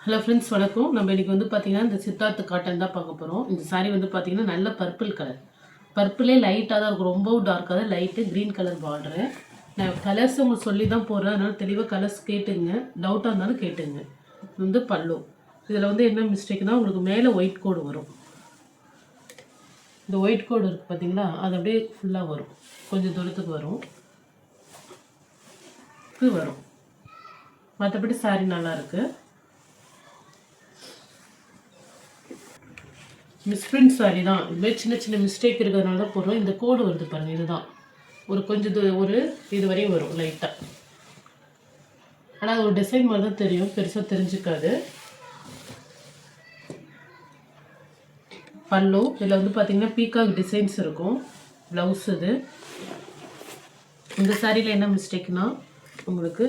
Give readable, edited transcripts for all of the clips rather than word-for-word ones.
Hello friends, வணக்கம். நம்ம இன்றைக்கி வந்து பார்த்திங்கன்னா இந்த சித்தார்த்து காட்டன் தான் பார்க்க போகிறோம். இந்த சாரீ வந்து பார்த்திங்கன்னா நல்ல பர்பிள் கலர். பர்பிளே லைட்டாக தான் இருக்கும், ரொம்பவும் டார்க்காக தான், லைட்டு க்ரீன் கலர் பார்டரு. நான் கலர்ஸ் உங்களுக்கு சொல்லி தான் போடுறேன், அதனால் தெளிவாக கலர்ஸ் கேட்டுங்க. டவுட்டாக இருந்தாலும் கேட்டுங்க. இது வந்து பல்லு. இதில் வந்து என்ன மிஸ்டேக்னால் உங்களுக்கு மேலே ஒயிட் கோடு வரும். இந்த ஒயிட் கோடு இருக்குது பார்த்திங்களா, அது அப்படியே ஃபுல்லாக வரும், கொஞ்சம் தூரத்துக்கு வரும், இது வரும். மற்றபடி சாரீ நல்லாயிருக்கு. மிஸ்பிரிண்ட் சாரீ தான். இதுமாதிரி சின்ன சின்ன மிஸ்டேக் இருக்கிறதுனால தான் போடுறோம். இந்த கோடு வருது பாருங்கள், இதுதான் ஒரு கொஞ்சம் இது வரையும் வரும் லைட்டாக. ஆனால் அது ஒரு டிசைன் மாதிரி தான் தெரியும், பெருசாக தெரிஞ்சுக்காது. பல்லு இதில் வந்து பார்த்திங்கன்னா பீகாக் டிசைன்ஸ் இருக்கும். ப்ளவுஸ் இது. இந்த சாரியில் என்ன மிஸ்டேக்னால் உங்களுக்கு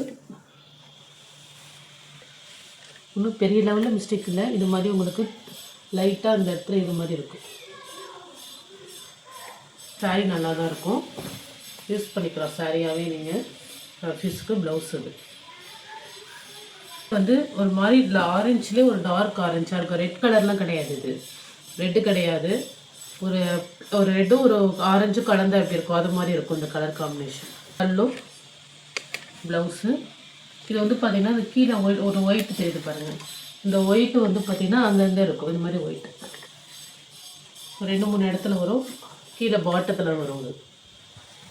இன்னும் பெரிய லெவலில் மிஸ்டேக் இல்லை. இது மாதிரி உங்களுக்கு லைட்டாக அந்த இடத்துல இது மாதிரி இருக்கும். சாரீ நல்லா தான் இருக்கும், யூஸ் பண்ணிக்கலாம் சாரியாகவே நீங்கள். ஆஃபீஸ்க்கு ப்ளவுஸ் இது வந்து ஒரு மாதிரி இல்லை, ஆரஞ்சுலேயே ஒரு டார்க் ஆரஞ்சாக இருக்கும். ரெட் கலர்லாம் கிடையாது, இது ரெட்டு கிடையாது. ஒரு ரெட்டும் ஒரு ஆரஞ்சும் கலந்தால் எப்படி இருக்கும் அது மாதிரி இருக்கும் இந்த கலர் காம்பினேஷன். பல்லு ப்ளவுஸு. இது வந்து பார்த்திங்கன்னா இந்த கீழே ஒரு ஒயிட் தெரியுது பாருங்கள். இந்த ஒயிட்டு வந்து பார்த்திங்கன்னா அங்கங்கே இருக்கும், இது மாதிரி ஒயிட்டு ஒரு 2-3 இடத்துல வரும், கீழே பாட்டத்தில் வரும்.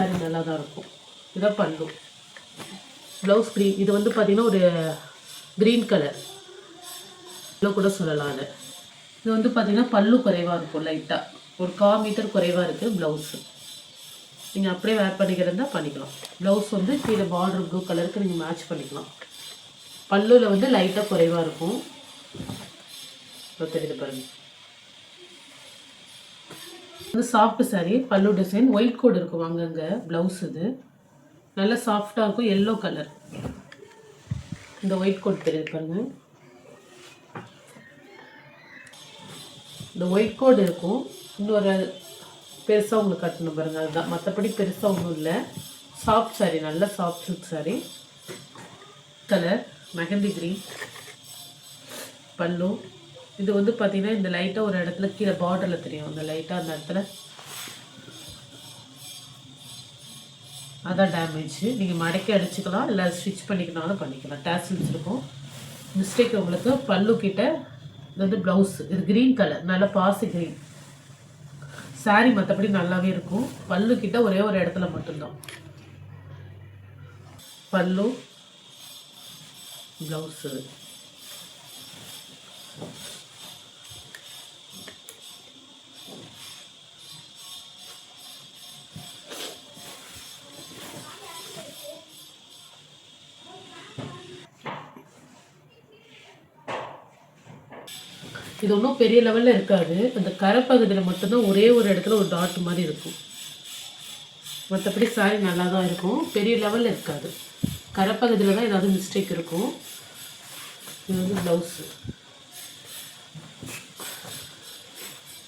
அது நல்லா தான் இருக்கும். இதான் பல்லு. Blouse green. இது வந்து பார்த்திங்கன்னா ஒரு க்ரீன் கலர் கூட சொல்லலாம். அது இது வந்து பார்த்திங்கன்னா பல்லு குறைவாக இருக்கும், லைட்டாக ஒரு 1/4 மீட்டர் குறைவாக இருக்குது ப்ளவுஸு. நீங்கள் அப்படியே வேர் பண்ணிக்கிறதா பண்ணிக்கலாம். ப்ளவுஸ் வந்து கீழே பார்டர் ப்ளூ கலருக்கு நீங்கள் மேட்ச் பண்ணிக்கலாம். பல்லுவில் வந்து லைட்டாக குறைவாக இருக்கும், தெரியுது பாருங்க. இது சாஃப்ட் சாரீ, பல்லு டிசைன், ஒயிட் கோடு இருக்கும் அங்கங்கே. ப்ளவுஸ் இது நல்லா சாஃப்டாக இருக்கும், எல்லோ கலர். இந்த ஒயிட் கோட் தெரியுது பாருங்க. இந்த ஒயிட் கோடு இருக்கும். இன்னொரு பெருசாக உங்களுக்கு கட்டணும் பாருங்கள், அதுதான். மற்றபடி பெருசாக ஒன்றும் இல்லை. சாஃப்ட் சாரீ, நல்ல soft silk sari. Colour mehndi green. பல்லு இது வந்து பார்த்திங்கன்னா இந்த லைட்டாக ஒரு இடத்துல கீழே பார்டரில் தெரியும், அந்த லைட்டாக அந்த இடத்துல அதான் டேமேஜ். நீங்கள் மடக்கி அடிச்சுக்கலாம், இல்லை ஸ்டிச் பண்ணிக்கனாலும் பண்ணிக்கலாம். டேசில்ஸ் இருக்கும். மிஸ்டேக் உங்களுக்கு பல்லு கிட்ட. இது வந்து ப்ளவுஸ், இது க்ரீன் கலர், நல்லா பாசி க்ரீன் சாரீ. மற்றபடி நல்லாவே இருக்கும். பல்லு கிட்ட ஒரே ஒரு இடத்துல மட்டும்தான். பல்லு ப்ளவுஸு. இது ஒன்றும் பெரிய லெவலில் இருக்காது. அந்த கரைப்பகுதியில் மட்டும்தான் ஒரே ஒரு இடத்துல ஒரு டாட் மாதிரி இருக்கும். மற்றபடி சாரீ நல்லா தான் இருக்கும், பெரிய லெவலில் இருக்காது. கரைப்பகுதியில் தான் ஏதாவது மிஸ்டேக் இருக்கும். இது வந்து ப்ளவுஸு.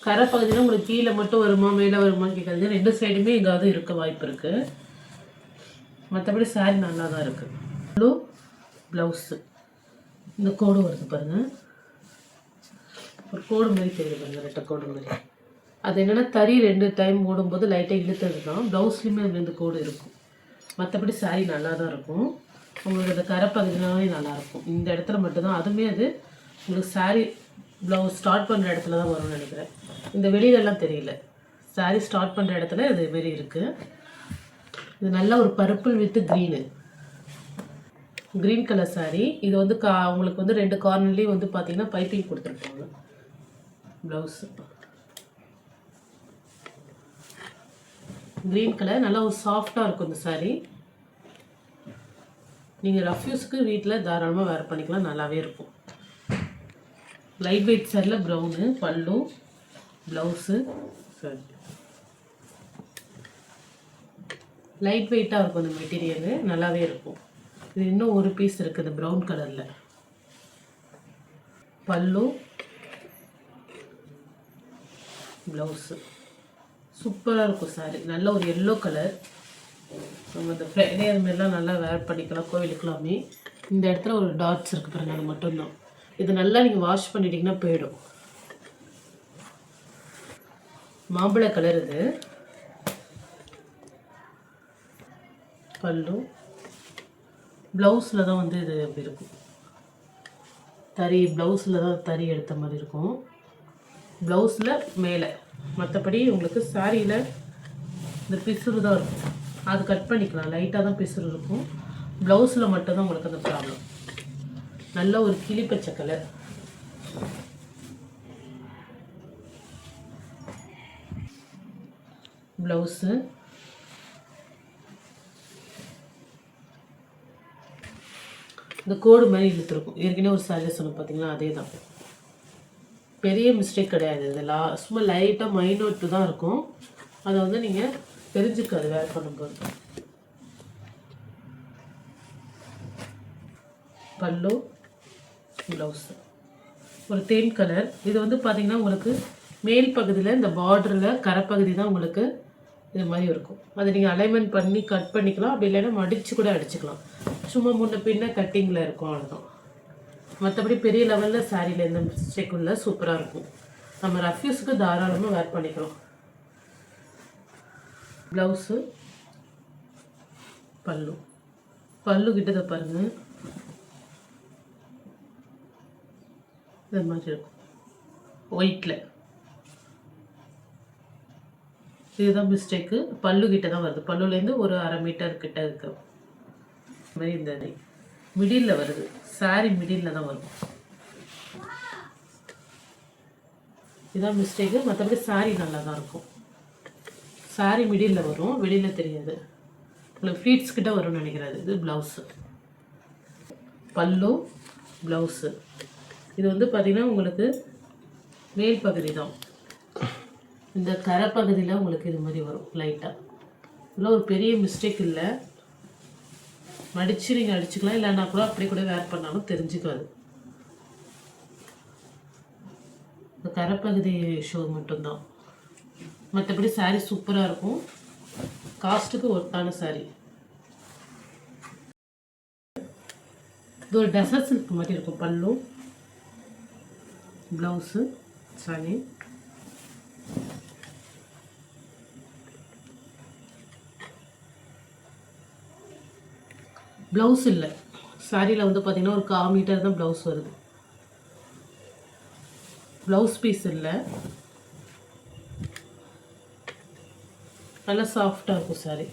கரைப்பகுதியில் உங்களுக்கு கீழே மட்டும் வருமா மேலே வருமானு கேட்காது, 2 சைடுமே எங்காவது இருக்க வாய்ப்பு இருக்குது. மற்றபடி சாரீ நல்லா தான் இருக்குது. Blue blouse. இந்த கோடு வருது பாருங்கள், ஒரு கோடு மாதிரி தெரியுது பாருங்கள், ரெட்டை கோடு மாதிரி. அது என்னென்னா தறி 2 டைம் ஓடும்போது லைட்டாக இழுத்தது தான். ப்ளவுஸ்லேயுமே 2 கோடு இருக்கும். மற்றபடி சாரீ நல்லா தான் இருக்கும். உங்களுக்கு அந்த கரைப்பகுதினாலே நல்லாயிருக்கும். இந்த இடத்துல மட்டும்தான், அதுவுமே அது உங்களுக்கு சாரீ ப்ளவுஸ் ஸ்டார்ட் பண்ணுற இடத்துல தான் வரும்னு நினைக்கிறேன். இந்த வெளியிலலாம் தெரியல. சாரீ ஸ்டார்ட் பண்ணுற இடத்துல இது மாரி இருக்குது. இது நல்ல ஒரு purple with green, green colour sari. இது வந்து உங்களுக்கு வந்து 2 கார்னர்லேயும் வந்து பார்த்திங்கன்னா பைப்பிங் கொடுத்துருப்பாங்க. ப்ளவுஸு க்ரீன் கலர், நல்லா ஒரு சாஃப்டாக இருக்கும் இந்த சாரீ. நீங்கள் ரஃப் யூஸ்க்கு வீட்டில் தாராளமாக வேர் பண்ணிக்கலாம், நல்லாவே இருக்கும். லைட் வெயிட் சாரியில் ப்ரௌனு. பல்லு ப்ளவுஸு சரி லைட் வெயிட்டாக இருக்கும் இந்த மெட்டீரியலு, நல்லாவே இருக்கும். இது இன்னும் ஒரு பீஸ் இருக்குது ப்ரௌன் கலரில். பல்லு ப்ளவுஸு சூப்பராக இருக்கும் சாரீ. நல்ல ஒரு எல்லோ கலர். நம்ம இந்த ஃப்ரைடே அது மாதிரிலாம் நல்லா வேர் பண்ணிக்கலாம், கோவிலுக்கெல்லாமே. இந்த இடத்துல ஒரு டாட்ஸ் இருக்குது பாருங்கள், அது மட்டும்தான். இது நல்லா நீங்கள் வாஷ் பண்ணிட்டீங்கன்னா போயிடும். மாம்பழ கலர் இது. பல்லு ப்ளவுஸில் தான் வந்து இது அப்படி இருக்கும். தறி ப்ளவுஸில் தான் தறி எடுத்த மாதிரி இருக்கும். ப்ளவுஸில் மேலே, மற்றபடி உங்களுக்கு சாரியில் இந்த பிசுறு தான் இருக்கும். அது கட் பண்ணிக்கலாம். லைட்டாக தான் பிசுறு இருக்கும். ப்ளவுஸில் மட்டும்தான் உங்களுக்கு அந்த ப்ராப்ளம். நல்ல ஒரு கிளிப்பச்சை கலர். ப்ளவுஸு இந்த கோடு மாதிரி இழுத்துருக்கும். ஏற்கனவே ஒரு சாரி சொன்னோம் பார்த்தீங்களா, அதே தான். பெரிய மிஸ்டேக் கிடையாது. இது சும்மா லைட்டாக மைனூட்டு தான் இருக்கும். அதை வந்து நீங்கள் தெரிஞ்சுக்காது வேர் பண்ணும்போது. பல்லு ப்ளவுஸு ஒரு தேன் கலர். இது வந்து பார்த்தீங்கன்னா உங்களுக்கு மேல் பகுதியில் இந்த பார்டரில் கரைப்பகுதி தான் உங்களுக்கு இது மாதிரி இருக்கும். அதை நீங்கள் அலைன்மெண்ட் பண்ணி கட் பண்ணிக்கலாம். அப்படி இல்லைன்னா மடித்து கூட அடிச்சுக்கலாம். சும்மா முன்ன பின்ன கட்டிங்கில் இருக்கும், அவ்வளோதான். மற்றபடி பெரிய லெவலில் சாரியில் எந்த மிஸ்டேக்கும் இல்லை. சூப்பராக இருக்கும். நம்ம ரஃப்யூஸுக்கு தாராளமாக வேர் பண்ணிக்கிறோம். ப்ளவுஸு பல்லு. பல்லு கிட்டதை பாருங்கள், இது மாதிரி இருக்கும் ஒயிட்டில். இதுதான் மிஸ்டேக்கு. பல்லு கிட்ட தான் வருது. பல்லுலேருந்து ஒரு 1/2 மீட்டர் கிட்ட இருக்கு மாதிரி. இந்த மிடில் வருது. சாரி மிடில் தான் வரும். இதுதான் மிஸ்டேக்கு. மற்றபடி சாரி நல்லா தான் இருக்கும். சாரி மிடில் வரும், வெளியில் தெரியாது. உங்களுக்கு ஃப்ளீட்ஸ் கிட்ட வரும்னு நினைக்கிறாரு. இது ப்ளவுஸு. பல்லு ப்ளவுஸு. இது வந்து பார்த்திங்கன்னா உங்களுக்கு மேல் பகுதி தான். இந்த கரை பகுதியில் உங்களுக்கு இது மாதிரி வரும் லைட்டாக. இதெல்லாம் ஒரு பெரிய மிஸ்டேக் இல்லை. மடித்து நீங்கள் அடிச்சுக்கலாம். இல்லைன்னா கூட அப்படி கூட வேர் பண்ணாலும் தெரிஞ்சுக்காது. இந்த கரைப்பகுதி ஷோ மட்டும்தான். மற்றபடி சாரீ சூப்பராக இருக்கும். காஸ்ட்டுக்கு ஒர்த்தான சாரீ. இது ஒரு டெசர்ட் சில்க் மாதிரி இருக்கும். பல்லு ப்ளவுஸு சாரி. ப்ளவுஸ் இல்லை சாரியில் வந்து பார்த்திங்கன்னா ஒரு 1/4 மீட்டர் தான் ப்ளவுஸ் வருது. ப்ளவுஸ் பீஸ் இல்லை. நல்லா சாஃப்டாக இருக்கும் சாரி.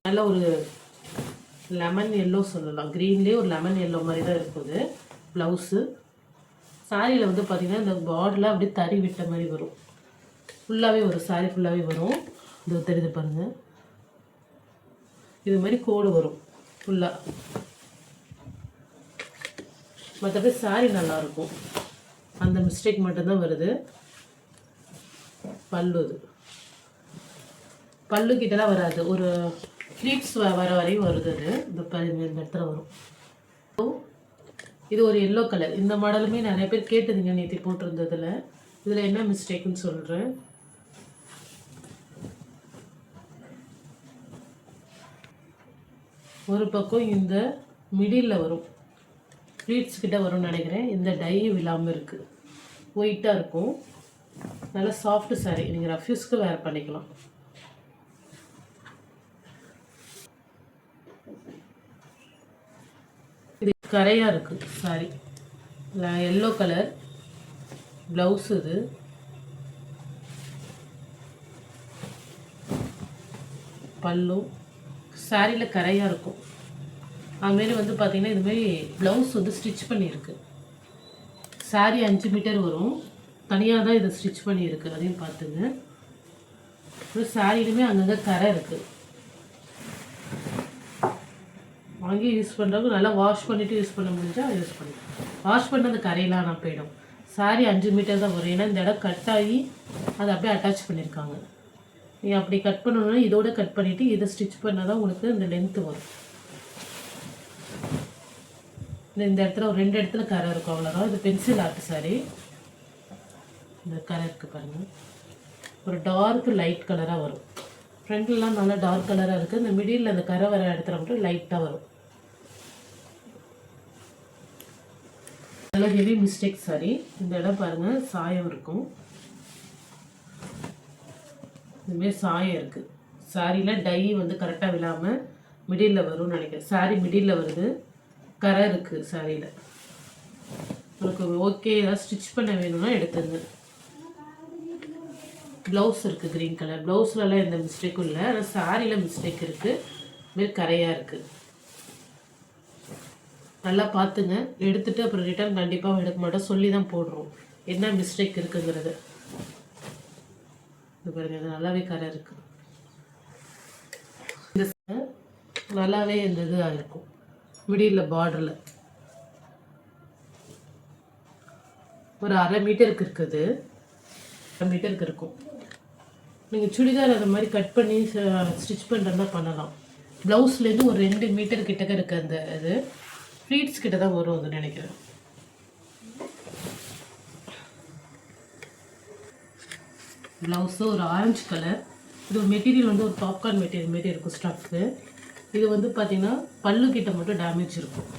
நல்ல ஒரு லெமன் எல்லோ சொல்லலாம். க்ரீன்லேயே ஒரு லெமன் எல்லோ மாதிரி தான் இருக்குது ப்ளவுஸு. சாரியில் வந்து பார்த்திங்கன்னா இந்த பார்டரில் அப்படியே தறி விட்ட மாதிரி வரும். ஃபுல்லாகவே வரும். சாரி ஃபுல்லாகவே வரும். இது தெரியுது பாருங்கள். இது மாதிரி கோடு வரும் ஃபுல்லாக. மற்றபடி சாரி நல்லாயிருக்கும். அந்த மிஸ்டேக் மட்டும்தான் வருது. பல்லு இது. பல்லு கிட்டலாம் வராது. ஒரு ஃப்ளீட்ஸ் வர வரையும் வருது. அது இந்த இடத்துல வரும். இது ஒரு எல்லோ கலர். இந்த மாடலுமே நிறைய பேர் கேட்டுதுங்க நேற்று போட்டிருந்ததில். இதில் என்ன மிஸ்டேக்குன்னு சொல்கிறேன். ஒரு பக்கம் இந்த மிடில் வரும். ஃப்ளீட்ஸ் கிட்ட வரும்னு நினைக்கிறேன். இந்த டை விழாமல் இருக்குது. ஒயிட்டாக இருக்கும். நல்லா சாஃப்ட் சாரி. நீங்கள் ரஃப்யூஸ்க்கு வேர் பண்ணிக்கலாம். இது கரையாக இருக்குது சாரி. Yellow colour blouse. இது பல்லு. சாரியில் கரையாக இருக்கும். அதுமாரி வந்து பார்த்திங்கன்னா இதுமாரி ப்ளவுஸ் வந்து ஸ்டிச் பண்ணியிருக்கு. சாரி 5 மீட்டர் வரும். தனியாக தான் இதை ஸ்டிச் பண்ணியிருக்கு. அதையும் பார்த்துங்க. அப்புறம் சாரிலுமே அங்கங்கே கரை இருக்குது. வாங்கி யூஸ் பண்ணுறவங்க நல்லா வாஷ் பண்ணிவிட்டு யூஸ் பண்ண முடிஞ்சால் யூஸ் பண்ணிக்கலாம். வாஷ் பண்ண அந்த கரையெல்லாம் நான் போயிடும். சாரி 5 மீட்டர் தான் வரும். ஏன்னா இந்த இடம் கட் ஆகி அதை அப்படியே அட்டாச் பண்ணியிருக்காங்க. நீங்கள் அப்படி கட் பண்ணணுன்னா இதோட கட் பண்ணிவிட்டு இதை ஸ்டிச் பண்ணால் தான் உங்களுக்கு இந்த லென்த்து வரும். இந்த இடத்துல ஒரு 2 இடத்துல கரை இருக்கும், அவ்வளோதான். இது பென்சில் ஆர்ட் சாரி. இந்த கரை இருக்குது பாருங்கள். ஒரு டார்க் லைட் கலராக வரும். ஃப்ரண்ட்லலாம் நல்லா டார்க் கலராக இருக்குது. இந்த மிடில் அந்த கரை வர இடத்துல மட்டும் லைட்டாக வரும். நல்லா ஹெவி மிஸ்டேக் சாரி. இந்த இடம் பாருங்கள் சாயம் இருக்கும். இதுமாரி சாயம் இருக்குது. சாரியில் டை வந்து கரெக்டாக விழாமல் மிடில் வரும்னு நினைக்கிறேன். சாரி மிடில் வருது, கரை இருக்குது சாரியில். உங்களுக்கு ஓகே ஏதாவது ஸ்டிச் பண்ண வேணும்னா எடுத்துங்க. ப்ளவுஸ் இருக்குது க்ரீன் கலர். ப்ளவுஸ்லலாம் எந்த மிஸ்டேக்கும் இல்லை, ஆனால் சாரியில் மிஸ்டேக் இருக்குது. இதுமாரி கரையாக இருக்குது. நல்லா பார்த்துங்க. எடுத்துகிட்டு அப்புறம் ரிட்டர்ன் கண்டிப்பாக எடுக்க மாட்டோம், சொல்லி தான் போடுறோம் என்ன மிஸ்டேக் இருக்குங்கிறது. இது பாருங்க, இது நல்லாவே கரை இருக்குது. இந்த நல்லாவே இந்த இதாக இருக்கும் மிடில் பார்டரில். ஒரு 1/2 மீட்டருக்கு இருக்குது, 1/2 மீட்டருக்கு இருக்கும். நீங்கள் சுடிதார் அந்த மாதிரி கட் பண்ணி ஸ்டிச் பண்ணுறதா பண்ணலாம். ப்ளவுஸ்லேருந்து ஒரு 2 மீட்டர் கிட்டக்க இருக்குது அந்த இது. ஃப்ளீட்ஸ் கிட்ட தான் வரும் அது நினைக்கிறேன். ப்ளவுஸு ஒரு ஆரஞ்சு கலர். இது ஒரு மெட்டீரியல் வந்து ஒரு பாப்கார்ன் மெட்டீரியல் மாரி இருக்கும் ஸ்டஃப்பு. இது வந்து பார்த்திங்கன்னா பல்லு கிட்ட மட்டும் டேமேஜ் இருக்கும்.